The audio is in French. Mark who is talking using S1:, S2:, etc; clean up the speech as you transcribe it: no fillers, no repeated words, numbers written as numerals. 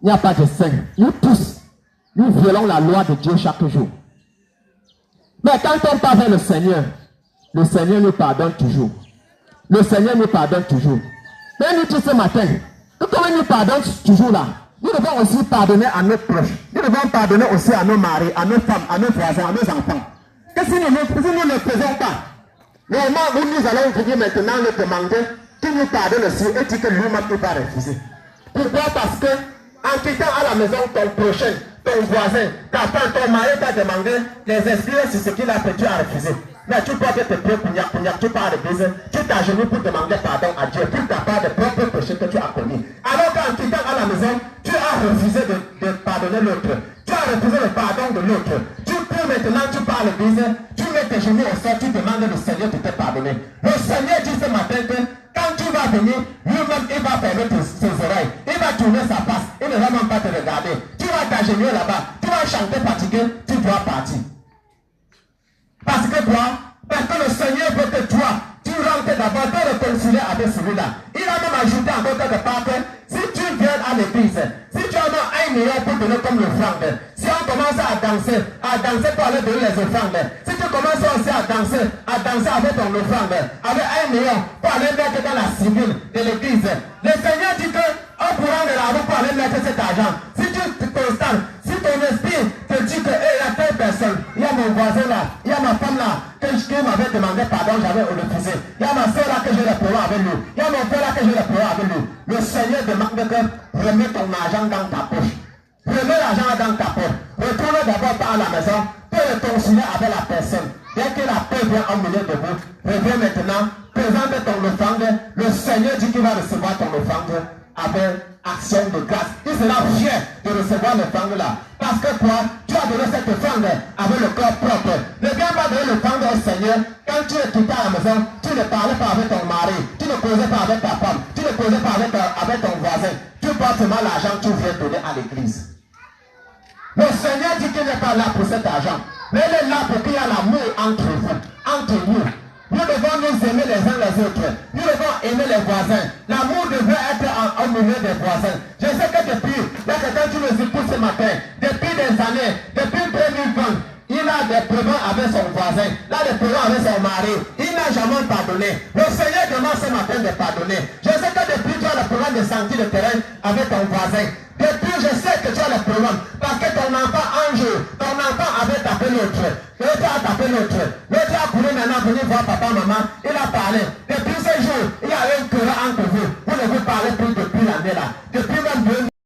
S1: Il n'y a pas de saint. Nous tous, nous violons la loi de Dieu chaque jour. Mais quand on part vers le Seigneur nous pardonne toujours. Le Seigneur nous pardonne toujours. Mais nous tous ce matin, comme il nous pardonne toujours là, nous devons aussi pardonner à nos proches. Nous devons pardonner aussi à nos maris, à nos femmes, à nos voisins, à nos enfants. Et si nous ne le faisons pas, le moment où nous allons venir maintenant le demander, tu nous pardonnes aussi et tu que lui-même ne peut pas refuser. Pourquoi? Parce que en quittant à la maison ton prochain, ton voisin, ta femme, ton mari t'a demandé les expériences sur ce qu'il a fait, tu as refusé. Mais tu peux te prendre pour tu parles de baiser, tu t'agenouilles pour demander pardon à Dieu pour ta part de propres péchés que tu as commis. Alors qu'en quittant à la maison, tu as refusé de pardonner l'autre. Tu as refusé le pardon de l'autre. Tu peux maintenant, tu parles de baiser, tu mets tes genoux au sol, tu demandes au Seigneur de te pardonner. Le Seigneur dit ce matin que quand tu vas venir, lui-même il va fermer ses oreilles, il va tourner sa face, il ne va même pas te regarder. Tu vas t'agenouiller là-bas, tu vas chanter fatigué, tu dois partir. Parce que le Seigneur veut que toi, tu rentres d'abord te réconcilier avec celui-là. Il a même ajouté encore quelque part que si tu viens à l'église, si tu as un million pour donner comme l'offrande, si on commence à danser pour aller donner les offrandes, si tu commences aussi à danser avec ton offrande, avec 1 million pour aller mettre dans la civile de l'église, le Seigneur dit que en courant de la route pour aller mettre cet argent, si tu te constates, si ton esprit te dit que il y a telle personne, il y a mon voisin là, il y a ma femme là, qui m'avait demandé pardon, j'avais refusé. Il y a ma soeur là que j'ai le problème avec lui. Il y a mon frère là que j'ai le problème avec lui. Le Seigneur demande que remets ton argent dans ta poche. Remets l'argent dans ta poche. Retourne d'abord à la maison pour réconcilier avec la personne. Dès que la paix vient au milieu de vous, reviens maintenant, présente ton offrande. Le Seigneur dit qu'il va recevoir ton offrande avec action de grâce. Il sera fier de recevoir l'offrande là. Parce que toi, tu as donné cette offrande avec le corps propre. Ne viens pas donner l'offrande au Seigneur. Quand tu es quitté à la maison, tu ne parlais pas avec ton mari, tu ne causais pas avec ta femme, tu ne causais pas avec ton voisin. Tu portes seulement l'argent que tu viens donner à l'église. Le Seigneur dit qu'il n'est pas là pour cet argent. Mais il est là pour qu'il y ait l'amour entre vous, entre nous. Nous devons nous aimer les uns les autres. Nous devons aimer les voisins. L'amour devrait être au milieu des voisins. Je sais que depuis, là quand tu nous écoutes ce matin, depuis des années, depuis 2020, il a des problèmes avec son voisin, il a des problèmes avec son mari, il n'a jamais pardonné. Le Seigneur demande ce matin de pardonner. Je sais que depuis tu as le problème de sentir le terrain avec ton voisin. Depuis je sais que tu as le problème parce que ton enfant un jour, ton enfant avait tapé l'autre. L'autre a tapé l'autre. L'autre a couru maintenant venir voir papa, maman. Il a parlé.